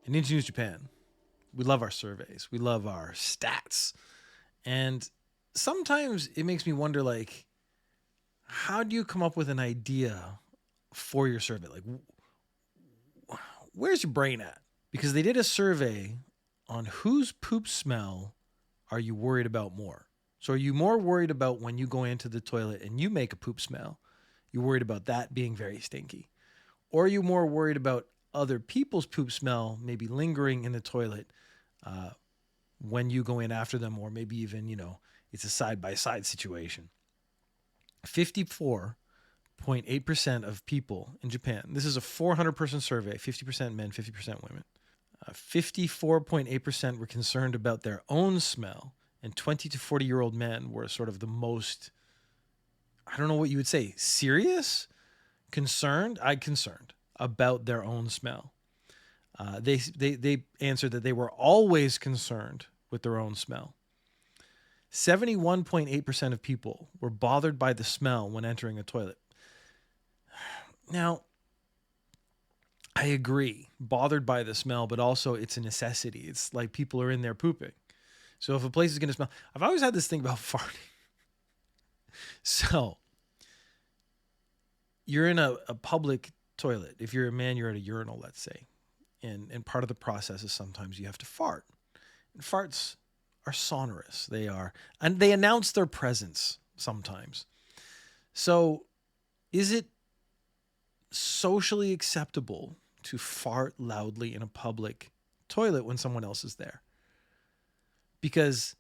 In Indigenous Japan, we love our surveys, we love our stats, and sometimes it makes me wonder, like, how do you come up with an idea for your survey? Like, where's your brain at? Because they did a survey on whose poop smell are you worried about more. So are you more worried about when you go into the toilet and you make a poop smell? You're worried about that being very stinky. Or are you more worried about other people's poop smell maybe lingering in the toilet uh, when you go in after them, or maybe even, it's a side by side situation? 54.8% of people in Japan, this is a 400-person survey, 50% men, 50% women. 54.8% were concerned about their own smell, and 20 to 40-year-old men were sort of the most, I don't know what you would say, serious, concerned about their own smell. They answered that they were always concerned with their own smell. 71.8% of people were bothered by the smell when entering a toilet. Now, I agree, bothered by the smell, but also it's a necessity. It's like people are in there pooping. So if a place is going to smell, I've always had this thing about farting. So you're in a public toilet. If you're a man, you're at a urinal, let's say. And part of the process is sometimes you have to fart. And farts are sonorous. And they announce their presence sometimes. So is it socially acceptable to fart loudly in a public toilet when someone else is there? Because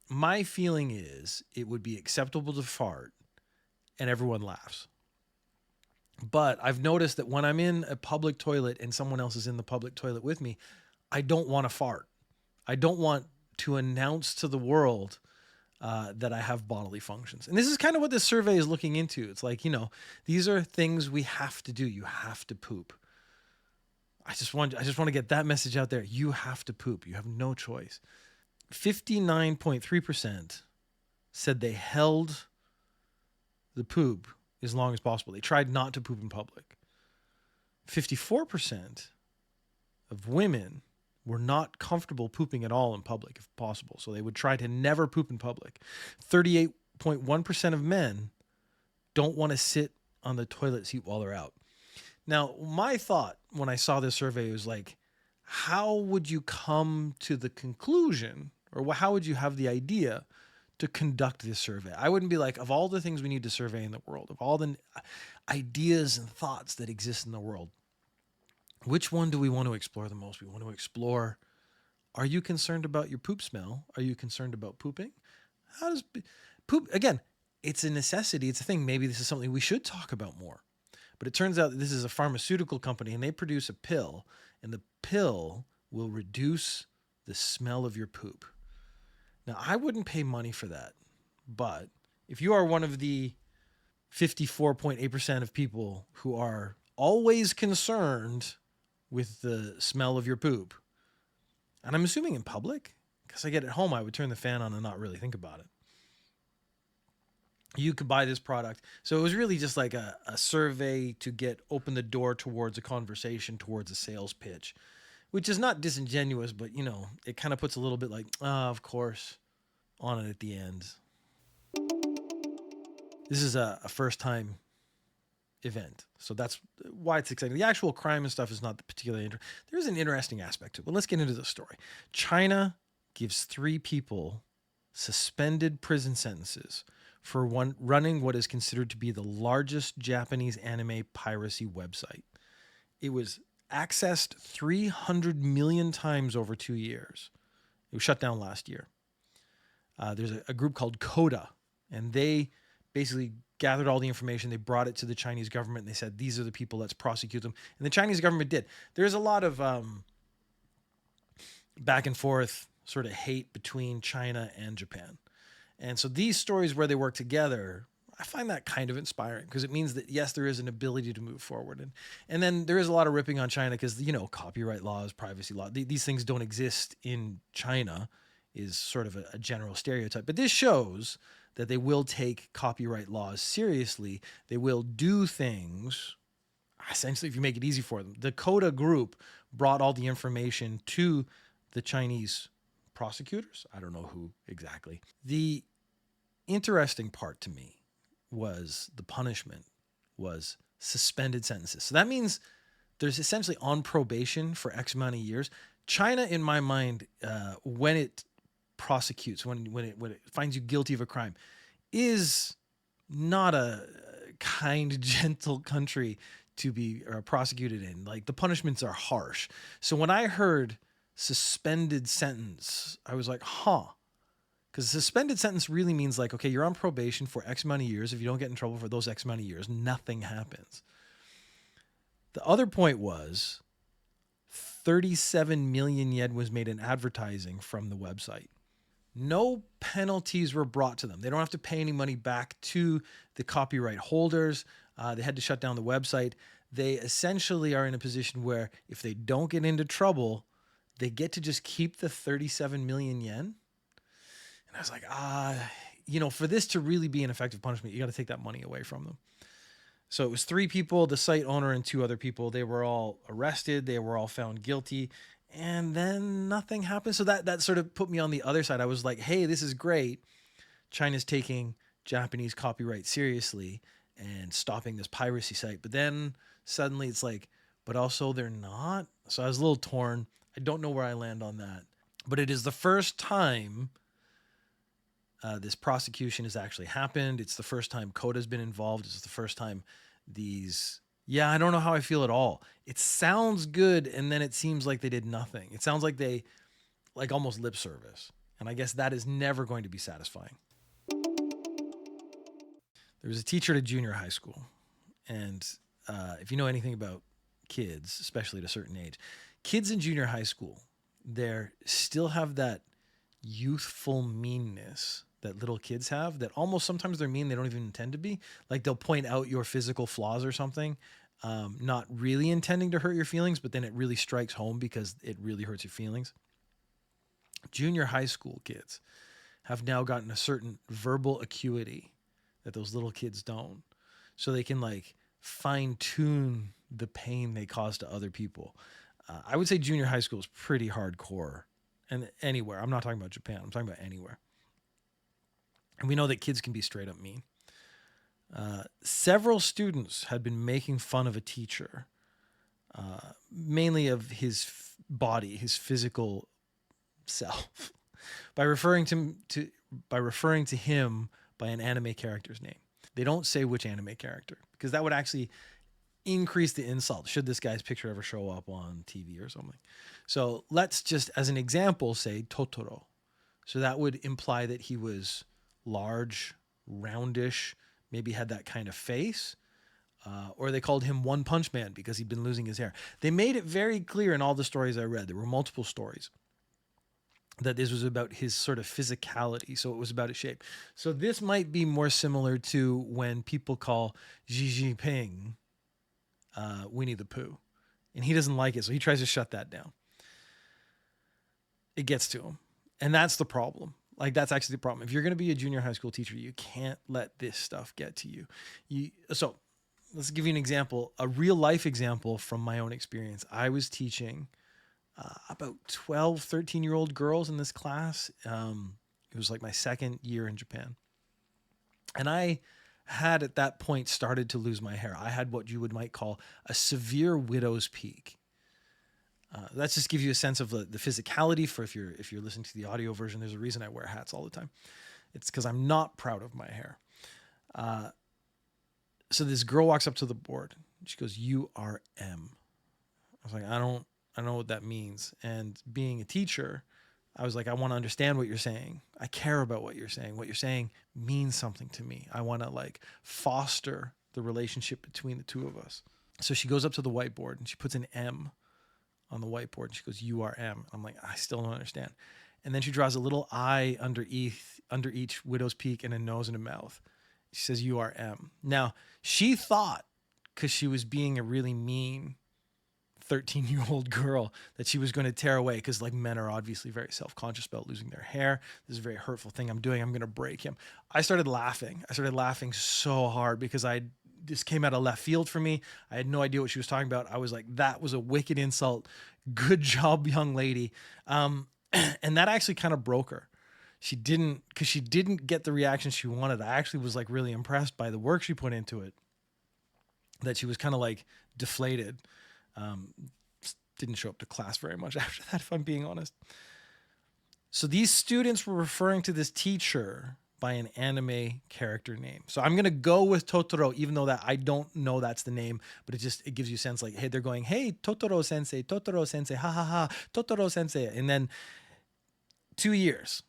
my feeling is it would be acceptable to fart and everyone laughs. But I've noticed that when I'm in a public toilet and someone else is in the public toilet with me, I don't want to fart. I don't want to announce to the world that I have bodily functions. And this is kind of what this survey is looking into. It's like, these are things we have to do. You have to poop. I just want to get that message out there. You have to poop. You have no choice. 59.3% said they held the poop as long as possible. They tried not to poop in public. 54% of women were not comfortable pooping at all in public if possible. So they would try to never poop in public. 38.1% of men don't want to sit on the toilet seat while they're out. Now, my thought when I saw this survey was like, how would you come to the conclusion, or how would you have the idea to conduct this survey? I wouldn't be like, of all the things we need to survey in the world, of all the ideas and thoughts that exist in the world, which one do we want to explore the most? We want to explore, are you concerned about your poop smell? Are you concerned about pooping? How does poop, again, it's a necessity. It's a thing. Maybe this is something we should talk about more. But it turns out that this is a pharmaceutical company and they produce a pill, and the pill will reduce the smell of your poop. Now, I wouldn't pay money for that. But if you are one of the 54.8% of people who are always concerned with the smell of your poop, and I'm assuming in public, because I get at home, I would turn the fan on and not really think about it. You could buy this product. So it was really just like a survey to open the door towards a conversation, towards a sales pitch, which is not disingenuous, but it kind of puts a little bit like, of course, on it at the end. This is a first time event. So that's why it's exciting. The actual crime and stuff is not particularly interesting. There's an interesting aspect to it. But let's get into the story. China gives 3 people suspended prison sentences for running what is considered to be the largest Japanese anime piracy website. It was accessed 300 million times over 2 years. It was shut down last year. There's a group called Coda, and they basically gathered all the information. They brought it to the Chinese government, and they said, these are the people, let's prosecute them. And the Chinese government did. There's a lot of back and forth sort of hate between China and Japan. And so these stories where they work together, I find that kind of inspiring, because it means that, yes, there is an ability to move forward. And then there is a lot of ripping on China because, copyright laws, privacy law, these things don't exist in China, is sort of a general stereotype. But this shows that they will take copyright laws seriously. They will do things. essentially, if you make it easy for them, the Coda group brought all the information to the Chinese prosecutors. I don't know who exactly. The interesting part to me was the punishment was suspended sentences. So that means there's essentially on probation for X amount of years. China, in my mind, when it prosecutes, when it finds you guilty of a crime, is not a kind, gentle country to be prosecuted in. Like, the punishments are harsh. So when I heard suspended sentence, I was like, huh. Because suspended sentence really means like, okay, you're on probation for X amount of years. If you don't get in trouble for those X amount of years, nothing happens. The other point was 37 million yen was made in advertising from the website. No penalties were brought to them. They don't have to pay any money back to the copyright holders. They had to shut down the website. They essentially are in a position where if they don't get into trouble, they get to just keep the 37 million yen. And I was like, for this to really be an effective punishment, you got to take that money away from them. So it was 3 people, the site owner and 2 other people. They were all arrested. They were all found guilty. And then nothing happened. So that sort of put me on the other side. I was like, hey, this is great. China's taking Japanese copyright seriously and stopping this piracy site. But then suddenly it's like, but also they're not. So I was a little torn. I don't know where I land on that. But it is the first time this prosecution has actually happened. It's the first time Coda's been involved. It's the first time I don't know how I feel at all. It sounds good, and then it seems like they did nothing. It sounds like they, like, almost lip service. And I guess that is never going to be satisfying. There was a teacher at a junior high school. And if you know anything about kids, especially at a certain age, kids in junior high school, they still have that youthful meanness that little kids have, that almost sometimes they're mean. They don't even intend to be. Like, they'll point out your physical flaws or something, not really intending to hurt your feelings, but then it really strikes home because it really hurts your feelings. Junior high school kids have now gotten a certain verbal acuity that those little kids don't. So they can, like, fine tune the pain they cause to other people. I would say junior high school is pretty hardcore. And anywhere. I'm not talking about Japan. I'm talking about anywhere. And we know that kids can be straight up mean. Several students had been making fun of a teacher, mainly of his body, his physical self, by referring to him by an anime character's name. They don't say which anime character, because that would actually increase the insult should this guy's picture ever show up on TV or something. So let's just, as an example, say Totoro. So that would imply that he was large, roundish, maybe had that kind of face. Or they called him One Punch Man because he'd been losing his hair. They made it very clear in all the stories I read, there were multiple stories, that this was about his sort of physicality. So it was about his shape. So this might be more similar to when people call Xi Jinping Winnie the Pooh. And he doesn't like it, so he tries to shut that down. It gets to him. And that's the problem. Like, that's actually the problem. If you're going to be a junior high school teacher, you can't let this stuff get to you. So let's give you an example, a real life example from my own experience. I was teaching about 12, 13-year-old girls in this class. It was like my second year in Japan. And I had at that point started to lose my hair. I had what you might call a severe widow's peak. Let's just give you a sense of the physicality. For if you're listening to the audio version, there's a reason I wear hats all the time. It's because I'm not proud of my hair. So this girl walks up to the board. She goes, "You are M." I was like, I don't know what that means. And being a teacher, I was like, I want to understand what you're saying. I care about what you're saying. What you're saying means something to me. I want to, like, foster the relationship between the two of us. So she goes up to the whiteboard and she puts an M on the whiteboard. She goes, "You are M." I'm like, I still don't understand. And then she draws a little eye under each widow's peak and a nose and a mouth. She says, "You are M." Now, she thought, because she was being a really mean 13-year-old girl, that she was going to tear away, because, like, men are obviously very self-conscious about losing their hair. This is a very hurtful thing I'm doing. I'm going to break him. I started laughing. I started laughing so hard because I'd this came out of left field for me. I had no idea what she was talking about. I was like, that was a wicked insult. Good job, young lady. And that actually kind of broke her. She didn't get the reaction she wanted. I actually was like really impressed by the work she put into it, that she was kind of like deflated. Didn't show up to class very much after that, if I'm being honest. So these students were referring to this teacher by an anime character name. So I'm going to go with Totoro, even though that I don't know that's the name, but it gives you a sense like, hey, they're going, hey, Totoro sensei, ha ha ha, Totoro sensei. And then 2 years,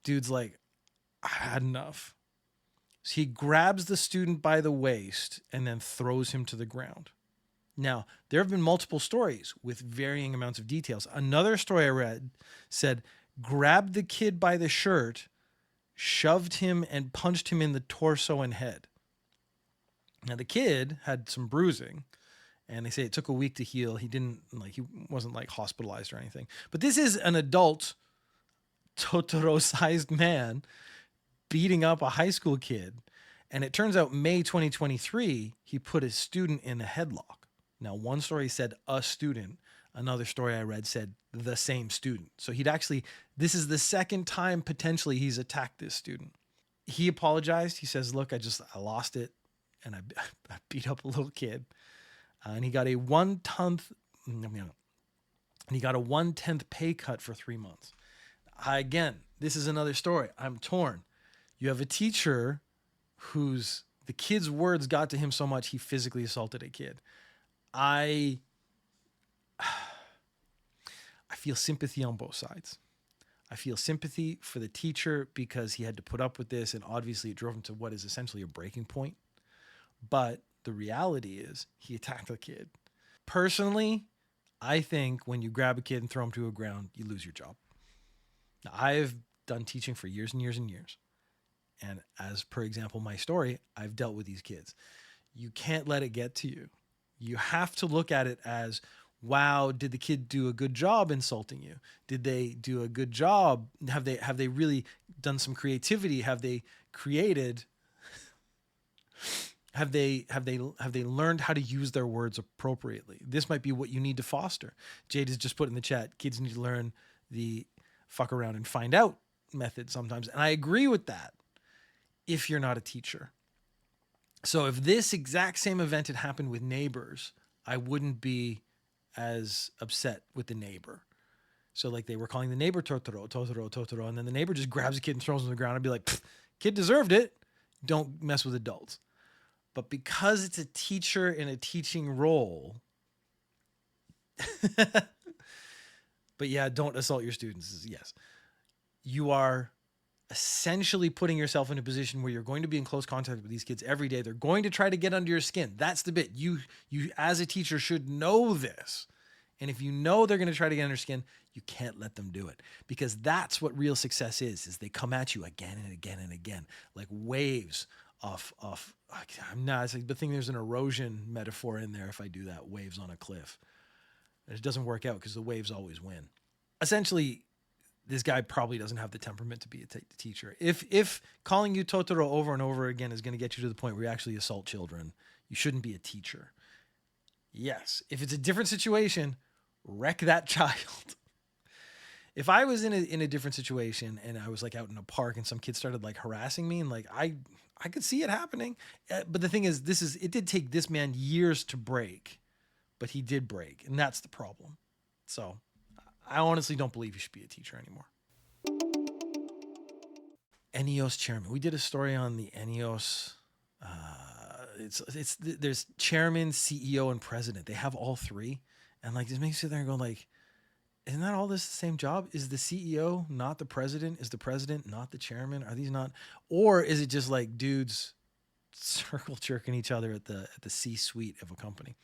dude's like, I had enough. So he grabs the student by the waist and then throws him to the ground. Now, there have been multiple stories with varying amounts of details. Another story I read said, grabbed the kid by the shirt, shoved him and punched him in the torso and head. Now, the kid had some bruising, and they say it took a week to heal. He wasn't like hospitalized or anything. But this is an adult Totoro-sized man beating up a high school kid. And it turns out May 2023, he put a student in a headlock. Now, one story said a student. Another story I read said the same student. So this is the second time potentially he's attacked this student. He apologized. He says, look, I lost it. And I beat up a little kid. And he got a 1/10 pay cut for 3 months. Again, this is another story. I'm torn. You have a teacher the kid's words got to him so much he physically assaulted a kid. I feel sympathy on both sides. I feel sympathy for the teacher because he had to put up with this, and obviously it drove him to what is essentially a breaking point. But the reality is he attacked the kid. Personally, I think when you grab a kid and throw him to the ground, you lose your job. Now, I've done teaching for years and years and years. And as per example, my story, I've dealt with these kids. You can't let it get to you. You have to look at it as, wow, did the kid do a good job insulting you? Did they do a good job? Have they really done some creativity? Have they created? Have they learned how to use their words appropriately? This might be what you need to foster. Jade has just put in the chat, kids need to learn the fuck around and find out method sometimes. And I agree with that if you're not a teacher. So if this exact same event had happened with neighbors, I wouldn't be as upset with the neighbor. So like they were calling the neighbor Totoro, and then the neighbor just grabs a kid and throws him on the ground. I'd be like, kid deserved it. Don't mess with adults. But because it's a teacher in a teaching role, but yeah, don't assault your students. Yes. You are essentially putting yourself in a position where you're going to be in close contact with these kids every day. They're going to try to get under your skin. That's the bit. You as a teacher should know this. And if you know they're going to try to get under your skin, you can't let them do it, because that's what real success is they come at you again and again and again, like waves of I'm not, it's like, but I think there's an erosion metaphor in there. If I do that, waves on a cliff, it doesn't work out because the waves always win. Essentially, this guy probably doesn't have the temperament to be a teacher. If calling you Totoro over and over again is going to get you to the point where you actually assault children, you shouldn't be a teacher. Yes. If it's a different situation, wreck that child. If I was in a different situation and I was like out in a park and some kid started like harassing me, and like I could see it happening. But the thing is, it did take this man years to break, but he did break, and that's the problem. So I honestly don't believe you should be a teacher anymore. ENEOS chairman. We did a story on the ENEOS. There's chairman, CEO, and president. They have all three, and like this makes you sit there and go like, isn't that all this the same job? Is the CEO not the president? Is the president not the chairman? Are these not, or is it just like dudes circle jerking each other at the C-suite of a company?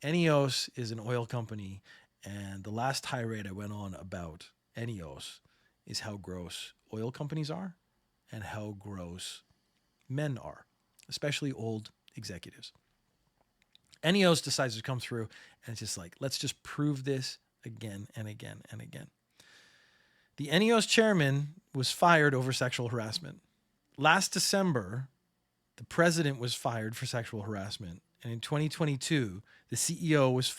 ENEOS is an oil company. And the last tirade I went on about ENEOS is how gross oil companies are and how gross men are, especially old executives. ENEOS decides to come through, and it's just like, let's just prove this again and again and again. The ENEOS chairman was fired over sexual harassment. Last December, the president was fired for sexual harassment. And in 2022, the CEO was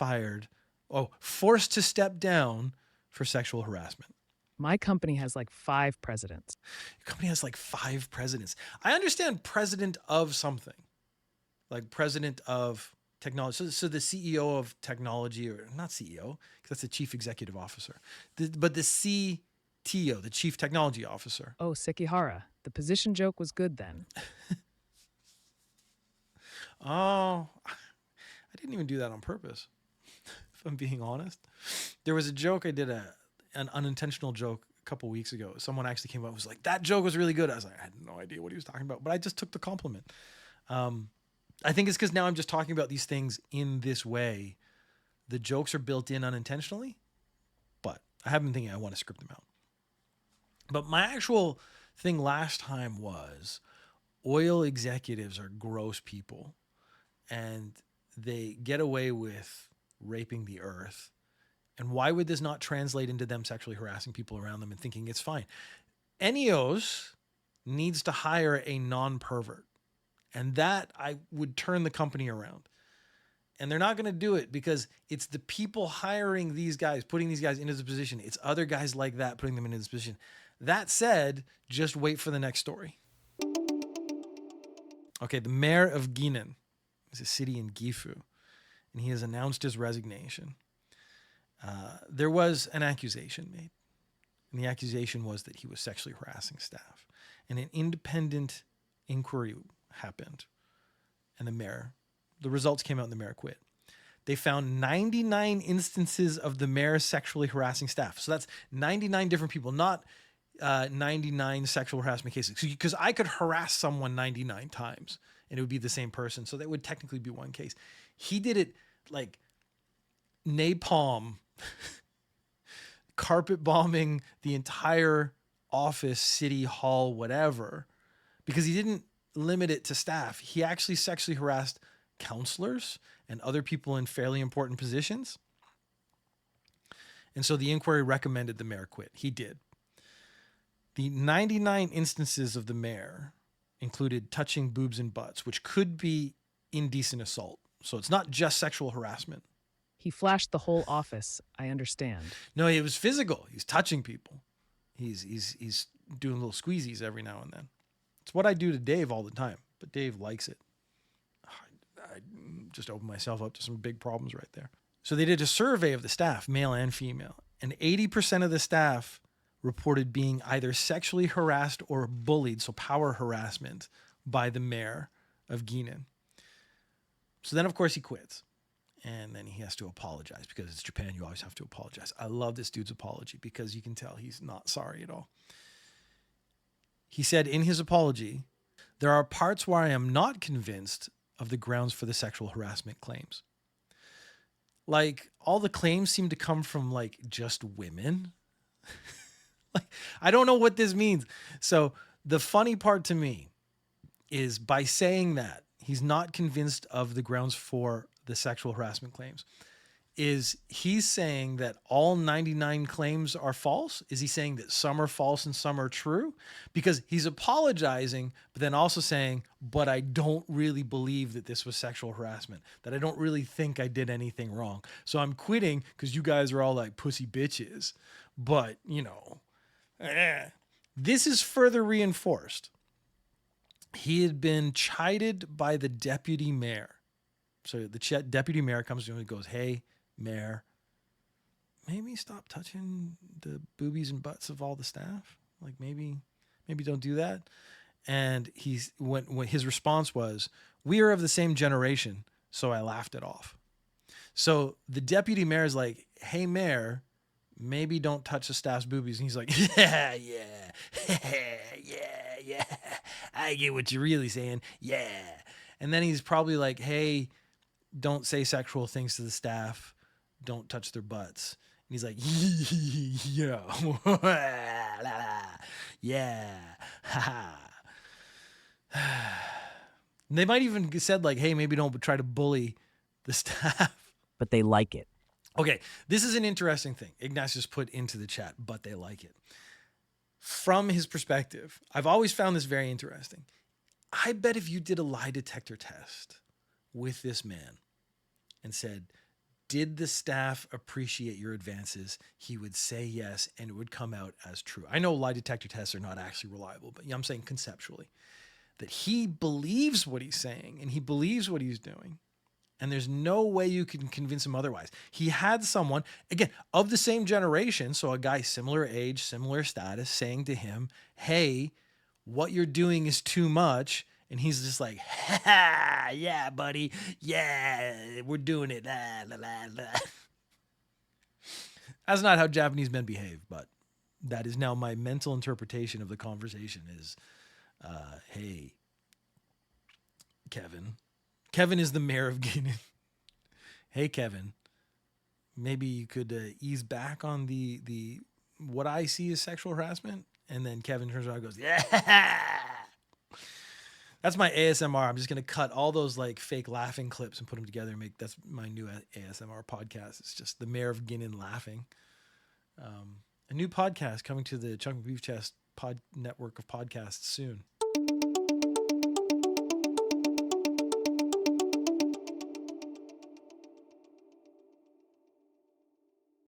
forced to step down for sexual harassment. My company has like 5 presidents. Your company has like 5 presidents. I understand president of something, like president of technology. So the CEO of technology, or not CEO, because that's the chief executive officer, but the CTO, the chief technology officer. Oh, Sekihara, the position joke was good then. Oh, I didn't even do that on purpose, if I'm being honest. There was a joke I did, an unintentional joke a couple weeks ago. Someone actually came up and was like, that joke was really good. I was like, I had no idea what he was talking about, but I just took the compliment. I think it's because now I'm just talking about these things in this way. The jokes are built in unintentionally, but I have been thinking I want to script them out. But my actual thing last time was oil executives are gross people and they get away with raping the earth. And why would this not translate into them sexually harassing people around them and thinking it's fine? Eneos needs to hire a non-pervert. And that I would turn the company around. And they're not going to do it because it's the people hiring these guys, putting these guys into this position. It's other guys like that putting them into this position. That said, just wait for the next story. Okay, the mayor of Guinan is a city in Gifu, and he has announced his resignation. There was an accusation made, and the accusation was that he was sexually harassing staff. And an independent inquiry happened, and the results came out and the mayor quit. They found 99 instances of the mayor sexually harassing staff. So that's 99 different people, not 99 sexual harassment cases. Because I could harass someone 99 times and it would be the same person. So that would technically be one case. He did it like napalm, carpet bombing the entire office, city hall, whatever, because he didn't limit it to staff. He actually sexually harassed counselors and other people in fairly important positions. And so the inquiry recommended the mayor quit. He did. The 99 instances of the mayor included touching boobs and butts, which could be indecent assault. So it's not just sexual harassment. He flashed the whole office, I understand. No, it was physical. He's touching people. He's doing little squeezies every now and then. It's what I do to Dave all the time, but Dave likes it. I just opened myself up to some big problems right there. So they did a survey of the staff, male and female, and 80% of the staff reported being either sexually harassed or bullied, so power harassment, by the mayor of Guinan. So then, of course, he quits. And then he has to apologize because it's Japan. You always have to apologize. I love this dude's apology because you can tell he's not sorry at all. He said in his apology, there are parts where I am not convinced of the grounds for the sexual harassment claims. Like, all the claims seem to come from, like, just women. Like, I don't know what this means. So the funny part to me is by saying that he's not convinced of the grounds for the sexual harassment claims, is he's saying that all 99 claims are false? Is he saying that some are false and some are true? Because he's apologizing, but then also saying, but I don't really believe that this was sexual harassment, that I don't really think I did anything wrong. So I'm quitting because you guys are all like pussy bitches. But, you know, this is further reinforced. He had been chided by the deputy mayor. So the deputy mayor comes to him and goes, hey, mayor, maybe stop touching the boobies and butts of all the staff. Like maybe don't do that. And when his response was, we are of the same generation, so I laughed it off. So the deputy mayor is like, hey, mayor, maybe don't touch the staff's boobies. And he's like, yeah, I get what you're really saying. Yeah. And then he's probably like, hey, don't say sexual things to the staff. Don't touch their butts. And he's like, yeah, yeah. They might even said like, hey, maybe don't try to bully the staff. But they like it. Okay, this is an interesting thing. Ignatius put into the chat, but they like it. From his perspective, I've always found this very interesting. I bet if you did a lie detector test with this man and said, did the staff appreciate your advances? He would say yes, and it would come out as true. I know lie detector tests are not actually reliable, but I'm saying conceptually that he believes what he's saying and he believes what he's doing. And there's no way you can convince him otherwise. He had someone, again, of the same generation, so a guy similar age, similar status, saying to him, hey, what you're doing is too much. And he's just like, ha, yeah, buddy. Yeah, we're doing it. La, la, la. That's not how Japanese men behave, but that is now my mental interpretation of the conversation is, hey, Kevin. Kevin is the mayor of Guinea. Hey, Kevin, maybe you could ease back on the what I see as sexual harassment. And then Kevin turns around and goes, yeah. That's my ASMR. I'm just gonna cut all those like fake laughing clips and put them together and make that's my new ASMR podcast. It's just the mayor of Guinan laughing. A new podcast coming to the Chunk Beef Chest pod network of podcasts soon.